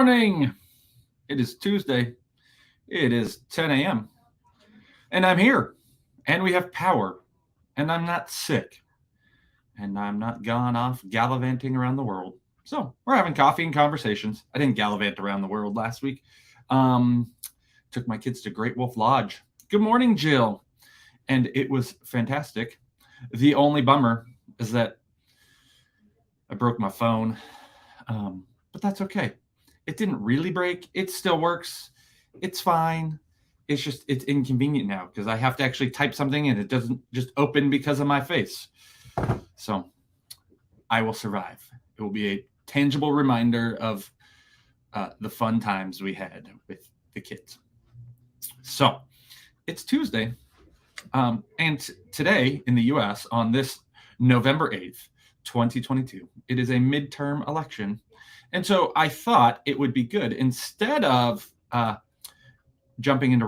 morning. It is Tuesday. It is 10 a.m. And I'm here. And we have power. And I'm not sick. And I'm not gone off gallivanting around the world. So we're having coffee and conversations. I didn't gallivant around the world last week. Took my kids to Great Wolf Lodge. Good morning, Jill. And it was fantastic. The only bummer is that I broke my phone. But that's okay. It didn't really break. It still works. It's fine. It's inconvenient now because I have to actually type something and it doesn't just open because of my face. So I will survive. It will be a tangible reminder of the fun times we had with the kids. So it's Tuesday. And today in the U.S. on this November 8th, 2022, it is a midterm election. And so I thought it would be good, instead of jumping into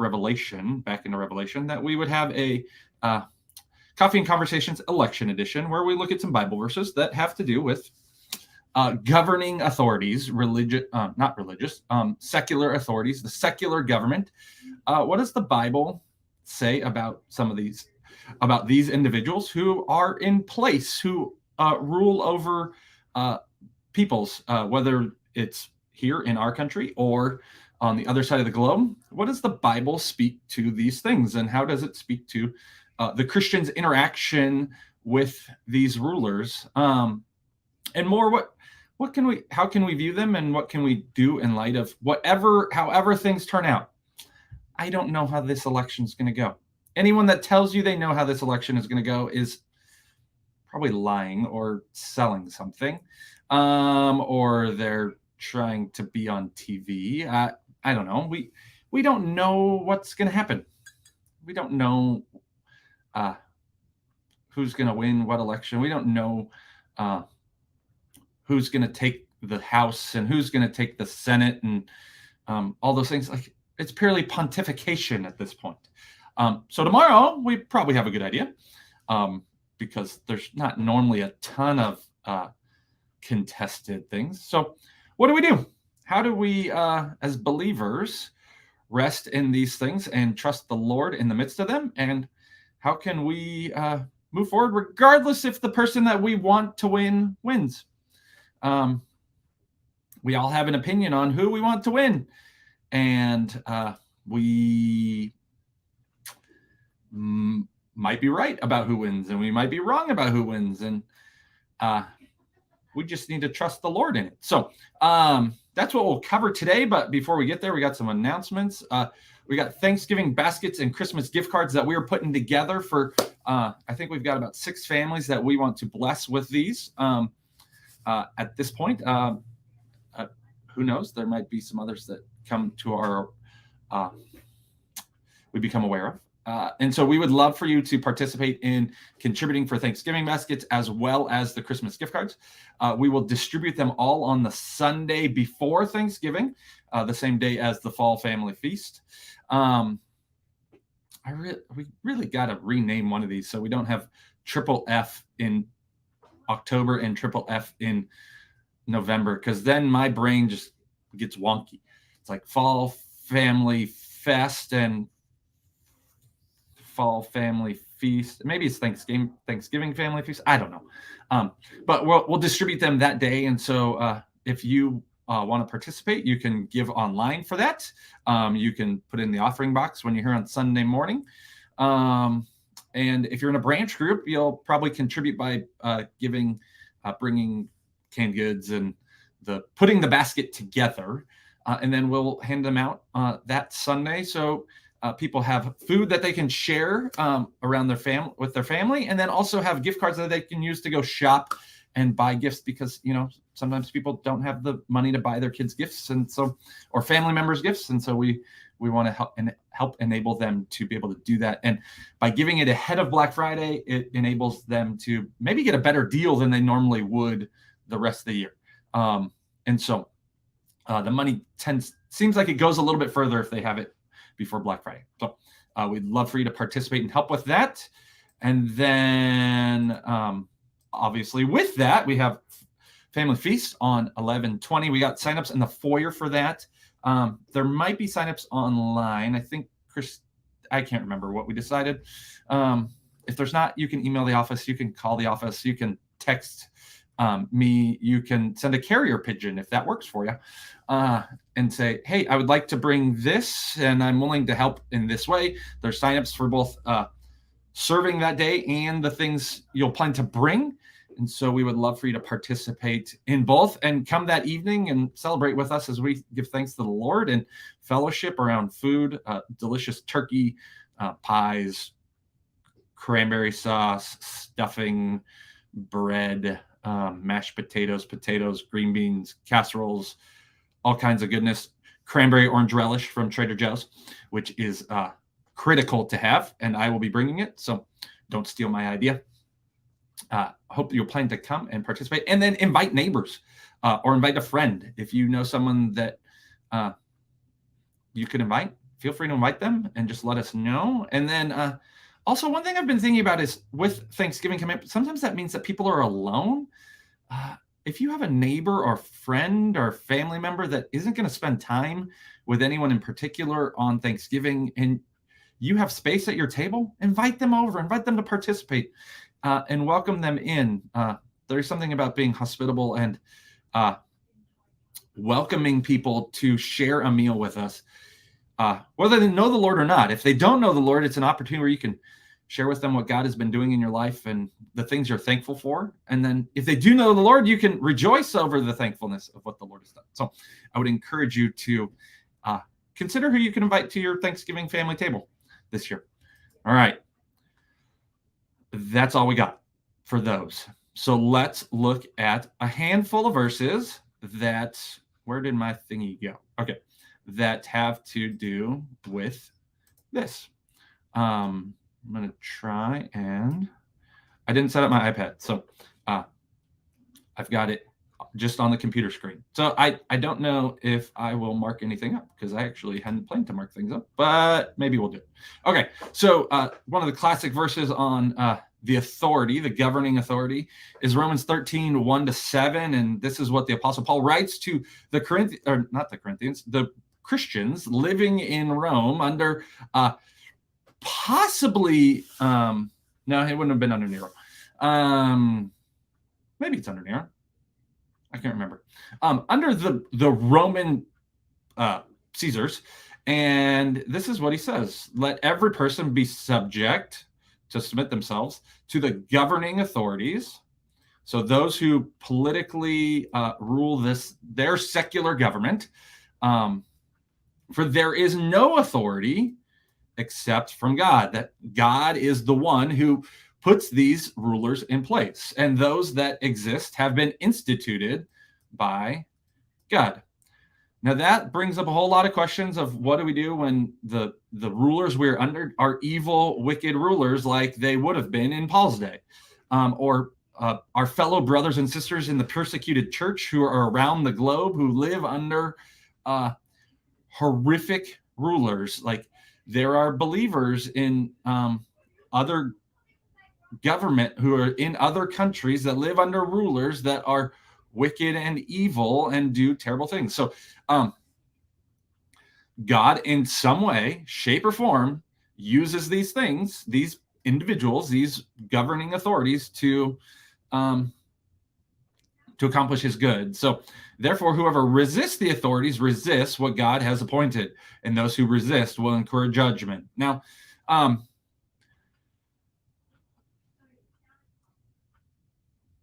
back into Revelation, that we would have a Coffee and Conversations election edition where we look at some Bible verses that have to do with governing authorities, secular authorities, the secular government. What does the Bible say about these individuals who are in place, who rule over peoples, whether it's here in our country or on the other side of the globe? What does the Bible speak to these things, and how does it speak to the Christian's interaction with these rulers? And more, how can we view them, and what can we do in light of however things turn out? I don't know how this election is going to go. Anyone that tells you they know how this election is going to go is probably lying or selling something, or they're trying to be on TV. I don't know. We don't know what's going to happen. We don't know who's going to win what election. We don't know who's going to take the House and who's going to take the Senate and all those things. Like, it's purely pontification at this point. So tomorrow we probably have a good idea, because there's not normally a ton of contested things. So what do? How do we, as believers, rest in these things and trust the Lord in the midst of them? And how can we move forward regardless if the person that we want to win wins? We all have an opinion on who we want to win. And we might be right about who wins, and we might be wrong about who wins. And we just need to trust the Lord in it. So that's what we'll cover today. But before we get there, we got some announcements. We got Thanksgiving baskets and Christmas gift cards that we are putting together for, I think we've got about 6 families that we want to bless with these at this point. Who knows? There might be some others that come to we become aware of. And so we would love for you to participate in contributing for Thanksgiving baskets as well as the Christmas gift cards. We will distribute them all on the Sunday before Thanksgiving, the same day as the Fall Family Feast. We really got to rename one of these so we don't have Triple F in October and Triple F in November, because then my brain just gets wonky. It's like Fall Family Fest and Fall Family Feast. Maybe it's Thanksgiving Family Feast. I don't know. But we'll distribute them that day. And so if you want to participate, you can give online for that. You can put in the offering box when you're here on Sunday morning. And if you're in a branch group, you'll probably contribute by bringing canned goods and putting the basket together. And then we'll hand them out that Sunday. So people have food that they can share around with their family, and then also have gift cards that they can use to go shop and buy gifts, because sometimes people don't have the money to buy their kids gifts, or family members gifts, and so we want to help enable them to be able to do that. And by giving it ahead of Black Friday, it enables them to maybe get a better deal than they normally would the rest of the year. And so the money seems like it goes a little bit further if they have it before Black Friday. So we'd love for you to participate and help with that. And then obviously with that, we have family feast on 11/20. We got signups in the foyer for that. There might be signups online. I think I can't remember what we decided. If there's not, you can email the office, you can call the office, you can text me, you can send a carrier pigeon if that works for you, and say, hey, I would like to bring this and I'm willing to help in this way. There's signups for both serving that day and the things you'll plan to bring. And so we would love for you to participate in both and come that evening and celebrate with us as we give thanks to the Lord and fellowship around food, delicious turkey, pies, cranberry sauce, stuffing, bread, mashed potatoes, green beans, casseroles, all kinds of goodness. Cranberry orange relish from Trader Joe's, which is critical to have, and I will be bringing it. So don't steal my idea. Hope you're planning to come and participate, and then invite neighbors or invite a friend. If you know someone that you could invite, feel free to invite them and just let us know. And then also, one thing I've been thinking about is with Thanksgiving coming up, sometimes that means that people are alone. If you have a neighbor or friend or family member that isn't going to spend time with anyone in particular on Thanksgiving, and you have space at your table, invite them over, invite them to participate, and welcome them in. There's something about being hospitable and welcoming people to share a meal with us, whether they know the Lord or not. If they don't know the Lord, it's an opportunity where you can share with them what God has been doing in your life and the things you're thankful for. And then if they do know the Lord, you can rejoice over the thankfulness of what the Lord has done. So I would encourage you to consider who you can invite to your Thanksgiving family table this year. All right. That's all we got for those. So let's look at a handful of verses that, where did my thingy go? Okay. That have to do with this. I'm going to try, and I didn't set up my iPad. So I've got it just on the computer screen. So I don't know if I will mark anything up because I actually hadn't planned to mark things up, but maybe we'll do it. Okay. So one of the classic verses on the authority, the governing authority, is Romans 13, 1-7. And this is what the Apostle Paul writes to the the Christians living in Rome under possibly, no, it wouldn't have been under Nero. Maybe it's under Nero. I can't remember. Under the Roman Caesars. And this is what he says: let every person be subject to submit themselves to the governing authorities. So those who politically rule their secular government, for there is no authority except from God. That God is the one who puts these rulers in place, and those that exist have been instituted by God. Now that brings up a whole lot of questions of what do we do when the rulers we're under are evil, wicked rulers like they would have been in Paul's day, or our fellow brothers and sisters in the persecuted church who are around the globe who live under horrific rulers. Like there are believers in other government who are in other countries that live under rulers that are wicked and evil and do terrible things. So God in some way, shape or form uses these things, these individuals, these governing authorities to accomplish his good. So therefore, whoever resists the authorities resists what God has appointed, and those who resist will incur judgment. Now,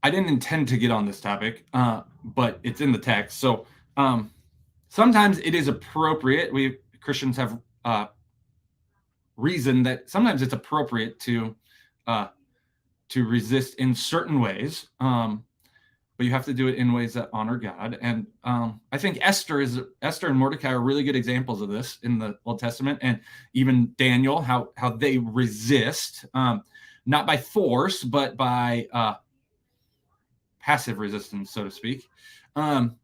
I didn't intend to get on this topic, but it's in the text. So sometimes it is appropriate. We Christians have reason that sometimes it's appropriate to resist in certain ways, but you have to do it in ways that honor God. And I think Esther and Mordecai are really good examples of this in the Old Testament, and even Daniel, how they resist, not by force, but by passive resistance, so to speak, and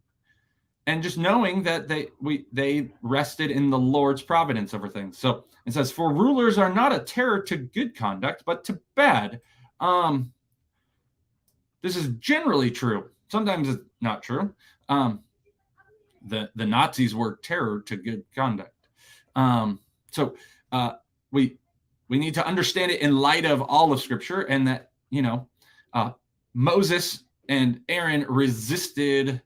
just knowing that they rested in the Lord's providence over things. So it says, "For rulers are not a terror to good conduct, but to bad." This is generally true sometimes it's not true. The Nazis were terror to good conduct. So we need to understand it in light of all of Scripture, and that Moses and Aaron resisted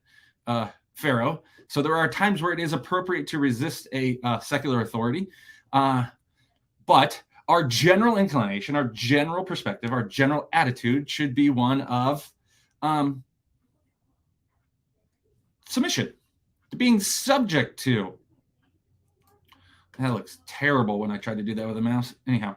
Pharaoh. So there are times where it is appropriate to resist a secular authority, but our general inclination, our general perspective, our general attitude should be one of submission, to being subject to. That looks terrible when I tried to do that with a mouse. Anyhow,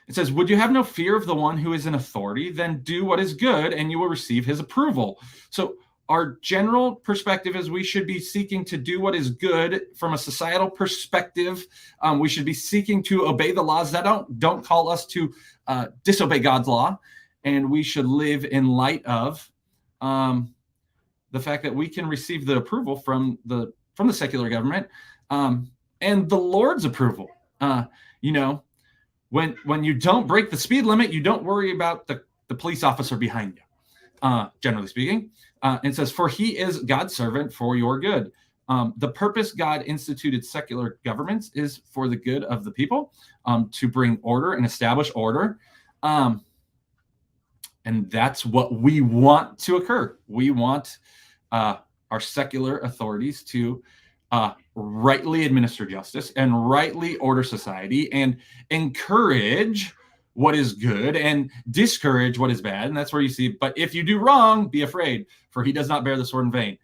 it says, would you have no fear of the one who is in authority? Then do what is good and you will receive his approval. So our general perspective is we should be seeking to do what is good from a societal perspective. We should be seeking to obey the laws that don't call us to disobey God's law. And we should live in light of the fact that we can receive the approval from the secular government and the Lord's approval. When you don't break the speed limit, you don't worry about the police officer behind you, generally speaking. It says, for he is God's servant for your good. The purpose God instituted secular governments is for the good of the people, to bring order and establish order. And that's what we want to occur. We want our secular authorities to rightly administer justice and rightly order society and encourage what is good and discourage what is bad. And that's where you see, but if you do wrong, be afraid, for he does not bear the sword in vain.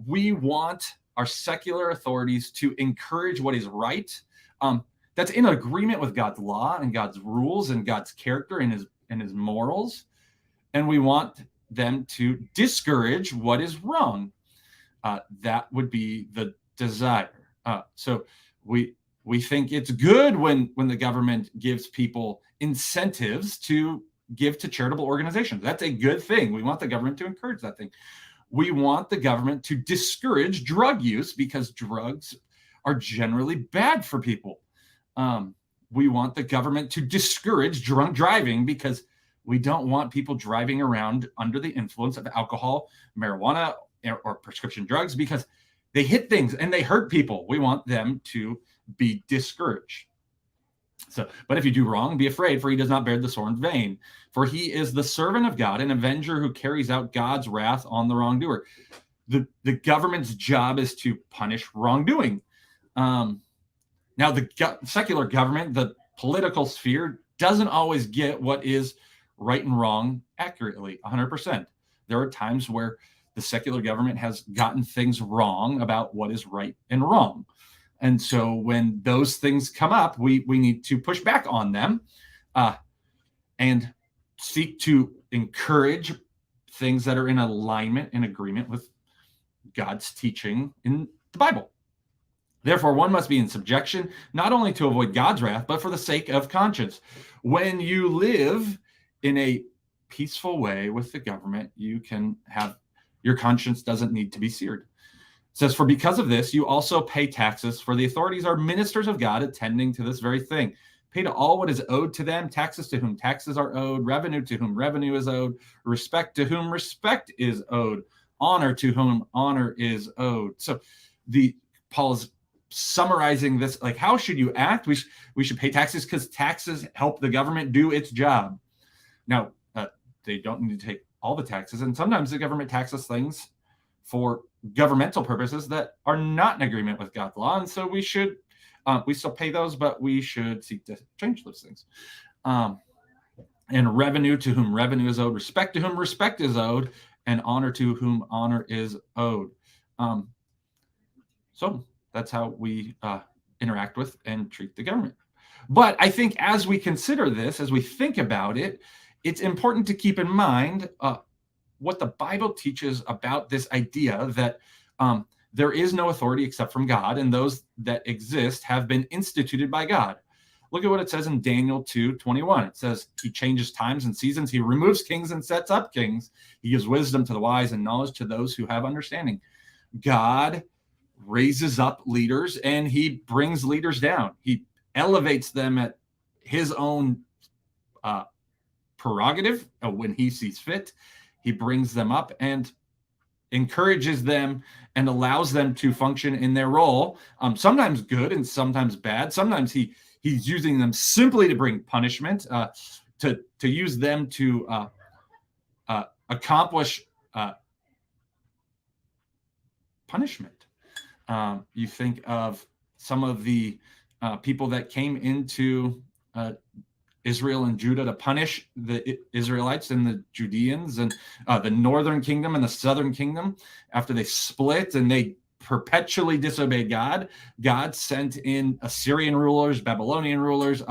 We want our secular authorities to encourage what is right. That's in agreement with God's law and God's rules and God's character and his morals. And we want them to discourage what is wrong. That would be the desire. So we think it's good when the government gives people incentives to give to charitable organizations. That's a good thing. We want the government to encourage that thing. We want the government to discourage drug use because drugs are generally bad for people. We want the government to discourage drunk driving because we don't want people driving around under the influence of alcohol, marijuana, or prescription drugs because they hit things and they hurt people. We want them to be discouraged. So, but if you do wrong, be afraid, for he does not bear the sword in vain. For he is the servant of God, an avenger who carries out God's wrath on the wrongdoer. The government's job is to punish wrongdoing. Now, the secular government, the political sphere, doesn't always get what is right and wrong accurately, 100%. There are times where the secular government has gotten things wrong about what is right and wrong. And so when those things come up, we need to push back on them and seek to encourage things that are in alignment and agreement with God's teaching in the Bible. Therefore, one must be in subjection, not only to avoid God's wrath, but for the sake of conscience. When you live in a peaceful way with the government, you can have your conscience doesn't need to be seared. It says, for because of this, you also pay taxes, for the authorities are ministers of God, attending to this very thing. Pay to all what is owed to them, taxes to whom taxes are owed, revenue to whom revenue is owed, respect to whom respect is owed, honor to whom honor is owed. So Paul is summarizing this, like, how should you act? We should pay taxes because taxes help the government do its job. Now, they don't need to take all the taxes, and sometimes the government taxes things for governmental purposes that are not in agreement with God's law, and so we should we still pay those, but we should seek to change those things. And revenue to whom revenue is owed, respect to whom respect is owed, and honor to whom honor is owed. So that's how we interact with and treat the government. But I think as we consider this, as we think about it, it's important to keep in mind what the Bible teaches about this idea that there is no authority except from God, and those that exist have been instituted by God. Look at what it says in Daniel 2:21. It says, he changes times and seasons. He removes kings and sets up kings. He gives wisdom to the wise and knowledge to those who have understanding. God raises up leaders and he brings leaders down. He elevates them at his own prerogative when he sees fit. He brings them up and encourages them and allows them to function in their role, sometimes good and sometimes bad. Sometimes he's using them simply to bring punishment, to use them to accomplish punishment. You think of some of the people that came into Israel and Judah to punish the Israelites and the Judeans and the northern kingdom and the southern kingdom after they split and they perpetually disobeyed God. God sent in Assyrian rulers, Babylonian rulers,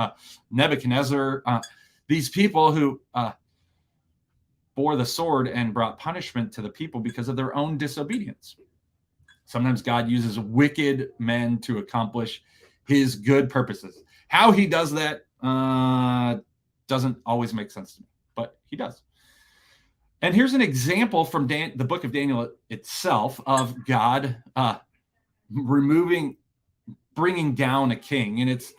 Nebuchadnezzar, these people who bore the sword and brought punishment to the people because of their own disobedience. Sometimes God uses wicked men to accomplish his good purposes. How he does that doesn't always make sense to me, but he does. And here's an example from the book of Daniel itself of God bringing down a king. And it's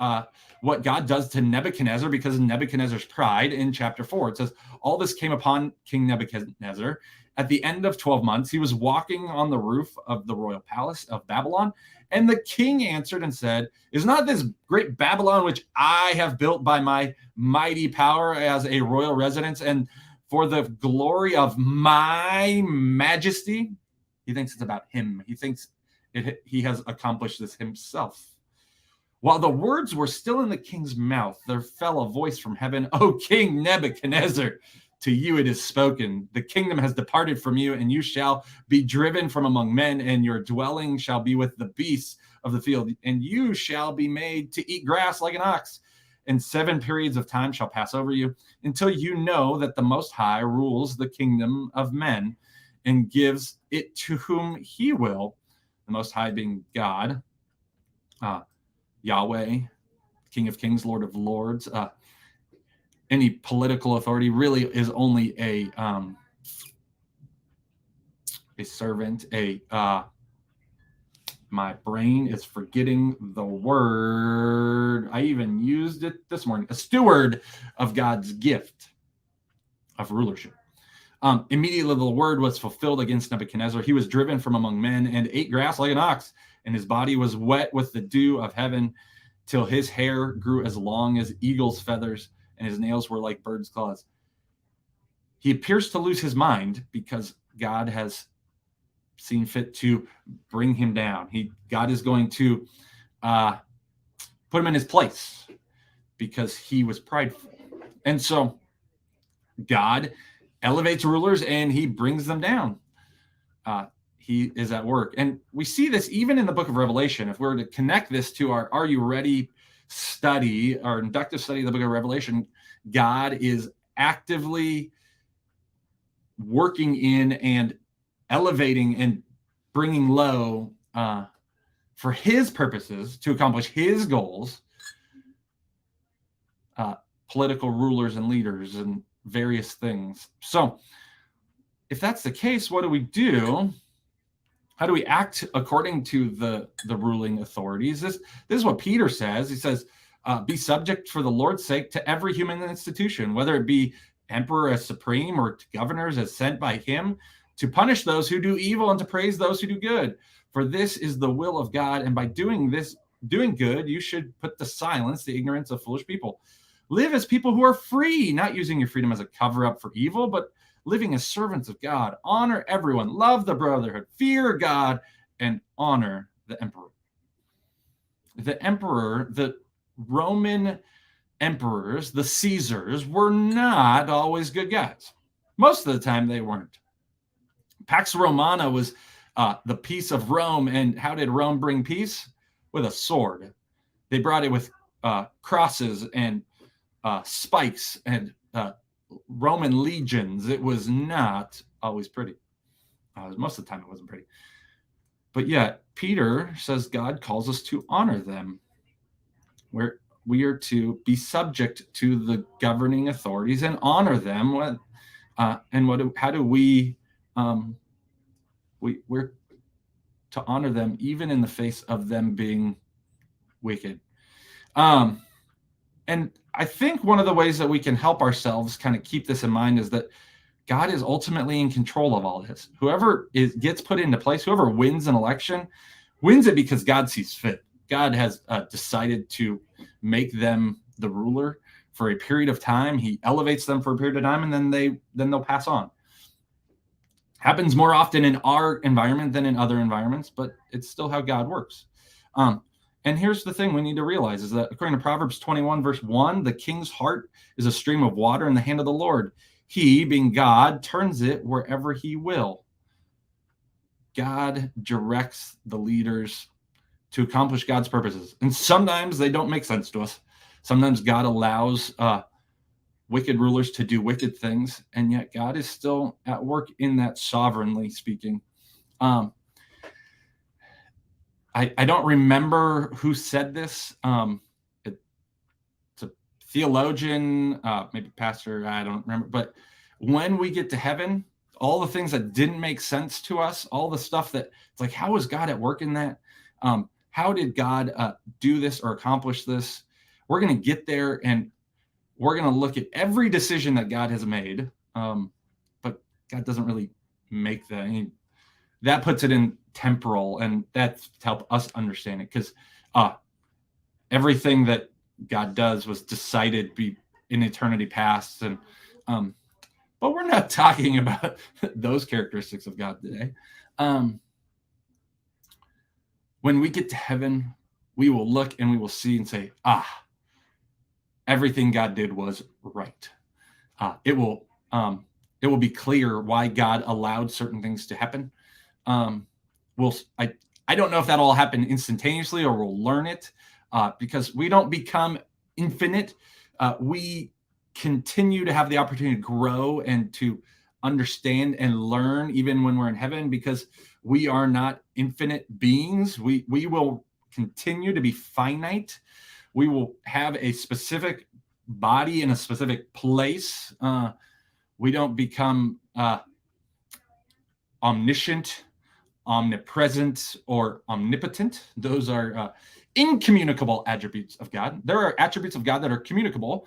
what God does to Nebuchadnezzar because of Nebuchadnezzar's pride in chapter 4. It says, all this came upon King Nebuchadnezzar. At the end of 12 months, he was walking on the roof of the royal palace of Babylon. And the king answered and said, is not this great Babylon, which I have built by my mighty power as a royal residence and for the glory of my majesty? He thinks it's about him. He thinks he has accomplished this himself. While the words were still in the king's mouth, there fell a voice from heaven, O King Nebuchadnezzar, to you it is spoken. The kingdom has departed from you, and you shall be driven from among men, and your dwelling shall be with the beasts of the field, and you shall be made to eat grass like an ox. And 7 periods of time shall pass over you, until you know that the Most High rules the kingdom of men and gives it to whom he will, the Most High being God, Yahweh, King of Kings, Lord of Lords. Any political authority really is only a servant. My brain is forgetting the word. I even used it this morning. A steward of God's gift of rulership. Immediately the word was fulfilled against Nebuchadnezzar. He was driven from among men and ate grass like an ox, and his body was wet with the dew of heaven till his hair grew as long as eagle's feathers, and his nails were like bird's claws. He appears to lose his mind because God has seen fit to bring him down. God is going to put him in his place because he was prideful. And so God elevates rulers and he brings them down. He is at work. And we see this even in the book of Revelation. If we were to connect this to our Are You Ready study, our inductive study of the book of Revelation, God is actively working in and elevating and bringing low for his purposes to accomplish his goals, political rulers and leaders and various things. So if that's the case, what do we do? How do we act according to the ruling authorities? This is what Peter says. He says, be subject for the Lord's sake to every human institution, whether it be emperor as supreme or to governors as sent by him, to punish those who do evil and to praise those who do good. For this is the will of God. And by doing good, you should put to silence the ignorance of foolish people. Live as people who are free, not using your freedom as a cover up for evil, but living as servants of God. Honor everyone, love the brotherhood, fear God, and honor the emperor. The Roman emperors, the Caesars, were not always good guys. Most of the time they weren't. Pax Romana was the peace of Rome. And how did Rome bring peace? With a sword. They brought it with crosses and spikes and Roman legions. It was not always pretty. Most of the time it wasn't pretty. But yet, Peter says God calls us to honor them. We are to be subject to the governing authorities and honor them. How do we we're to honor them even in the face of them being wicked. And I think one of the ways that we can help ourselves kind of keep this in mind is that God is ultimately in control of all this. Whoever gets put into place, whoever wins an election, wins it because God sees fit. God has decided to make them the ruler for a period of time. He elevates them for a period of time, and then they'll pass on. Happens more often in our environment than in other environments, but it's still how God works. And here's the thing we need to realize is that according to Proverbs 21, verse 1, the king's heart is a stream of water in the hand of the Lord. He, being God, turns it wherever he will. God directs the leaders to accomplish God's purposes. And sometimes they don't make sense to us. Sometimes God allows wicked rulers to do wicked things, and yet God is still at work in that, sovereignly speaking. I don't remember who said this. It's a theologian, maybe pastor, I don't remember. But when we get to heaven, all the things that didn't make sense to us, all the stuff that it's like, how was God at work in that? How did God do this or accomplish this? We're going to get there, and we're going to look at every decision that God has made. But God doesn't really make that. That puts it in temporal, and that's to help us understand it, because everything that God does was decided be in eternity past. And but we're not talking about those characteristics of God today. When we get to heaven, we will look and we will see and say, everything God did was right. It will be clear why God allowed certain things to happen. I don't know if that'll happen instantaneously or we'll learn it, because we don't become infinite. We continue to have the opportunity to grow and to understand and learn even when we're in heaven, because we are not infinite beings. We will continue to be finite. We will have a specific body in a specific place. We don't become omniscient, omnipresent, or omnipotent. Those are incommunicable attributes of God. There are attributes of God that are communicable,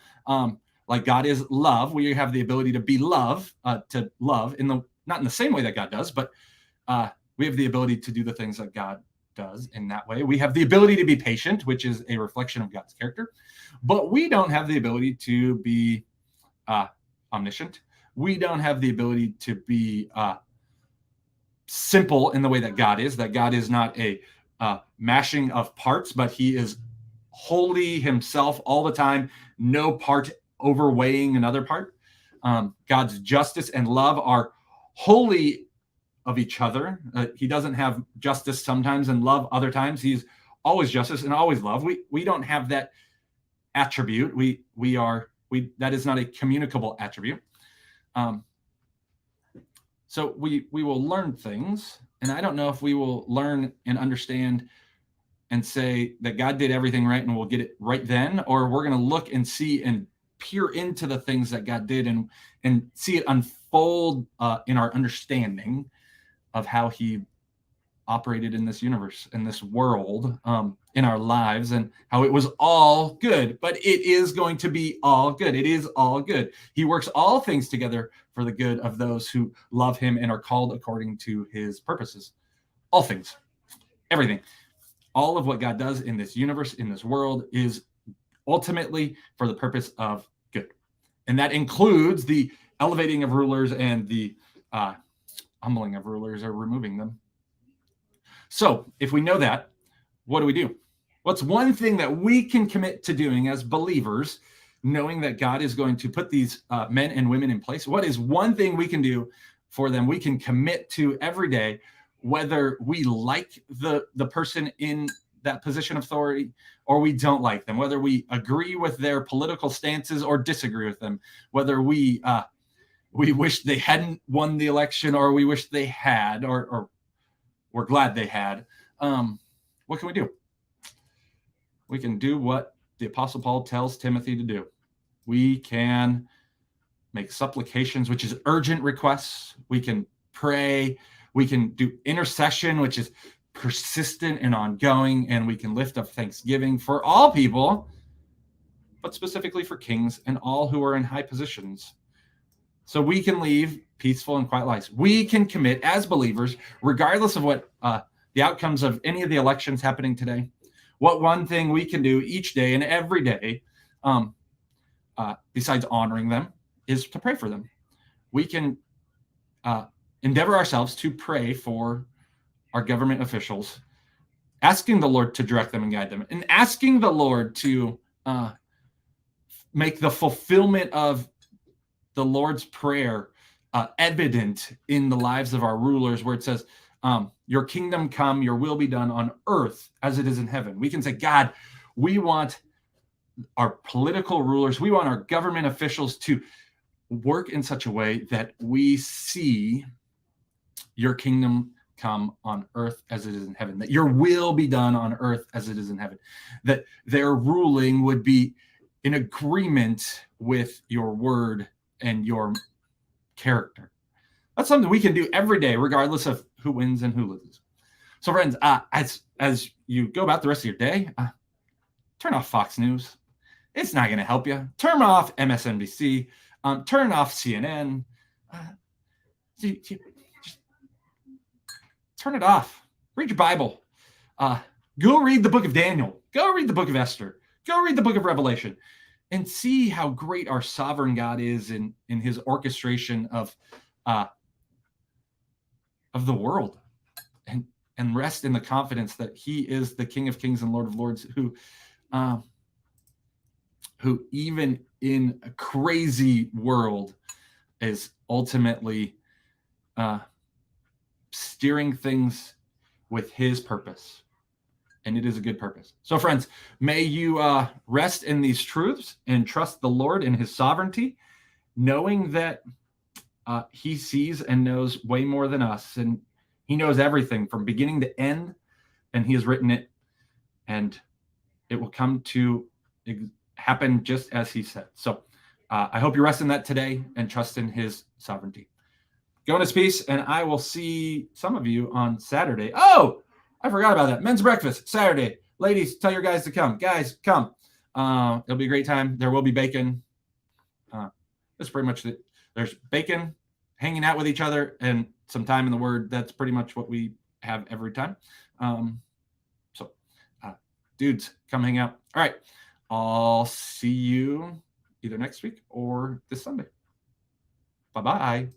like God is love. We have the ability to be love, to love not in the same way that God does, but we have the ability to do the things that God does in that way. We have the ability to be patient, which is a reflection of God's character, but we don't have the ability to be omniscient. We don't have the ability to be simple in the way that God is. That God is not a mashing of parts, but he is wholly himself all the time, no part overweighing another part. God's justice and love are wholly of each other. He doesn't have justice sometimes and love other times. He's always justice and always love. We don't have that attribute. That is not a communicable attribute. So we will learn things, and I don't know if we will learn and understand and say that God did everything right and we'll get it right then, or we're going to look and see and peer into the things that God did and see it unfold in our understanding of how he operated in this universe, in this world, in our lives, and how it was all good. But it is going to be all good. It is all good. He works all things together for the good of those who love him and are called according to his purposes. All things, everything, all of what God does in this universe, in this world, is ultimately for the purpose of good. And that includes the elevating of rulers and the humbling of rulers or removing them. So if we know that, what do we do? What's one thing that we can commit to doing as believers, knowing that God is going to put these men and women in place? What is one thing we can do for them? We can commit to every day, whether we like the person in that position of authority or we don't like them, whether we agree with their political stances or disagree with them, whether we wish they hadn't won the election or we wish they had, or we're glad they had. What can we do? We can do what the Apostle Paul tells Timothy to do. We can make supplications, which is urgent requests. We can pray. We can do intercession, which is persistent and ongoing. And we can lift up thanksgiving for all people, but specifically for kings and all who are in high positions. So we can leave peaceful and quiet lives. We can commit as believers, regardless of what the outcomes of any of the elections happening today, what one thing we can do each day and every day, besides honoring them, is to pray for them. We can endeavor ourselves to pray for our government officials, asking the Lord to direct them and guide them, and asking the Lord to make the fulfillment of the Lord's Prayer evident in the lives of our rulers, where it says, your kingdom come, your will be done on earth as it is in heaven. We can say, God, we want our political rulers, we want our government officials to work in such a way that we see your kingdom come on earth as it is in heaven, that your will be done on earth as it is in heaven, that their ruling would be in agreement with your word and your character. That's something we can do every day, regardless of who wins and who loses. So friends, as you go about the rest of your day, turn off Fox News. It's not going to help you. Turn off MSNBC. Turn off CNN. Just turn it off. Read your Bible. Go read the book of Daniel. Go read the book of Esther. Go read the book of Revelation, and see how great our sovereign God is in his orchestration of the world, and rest in the confidence that he is the King of Kings and Lord of Lords, who even in a crazy world is ultimately steering things with his purpose. And it is a good purpose. So friends, may you rest in these truths and trust the Lord in his sovereignty, knowing that he sees and knows way more than us. And he knows everything from beginning to end, and he has written it, and it will come to happen just as he said. So I hope you rest in that today and trust in his sovereignty. Go in his peace, and I will see some of you on Saturday. Oh, I forgot about that. Men's breakfast, Saturday. Ladies, tell your guys to come. Guys, come. It'll be a great time. There will be bacon. That's pretty much it. There's bacon, hanging out with each other, and some time in the Word. That's pretty much what we have every time. So, dudes, come hang out. All right. I'll see you either next week or this Sunday. Bye-bye.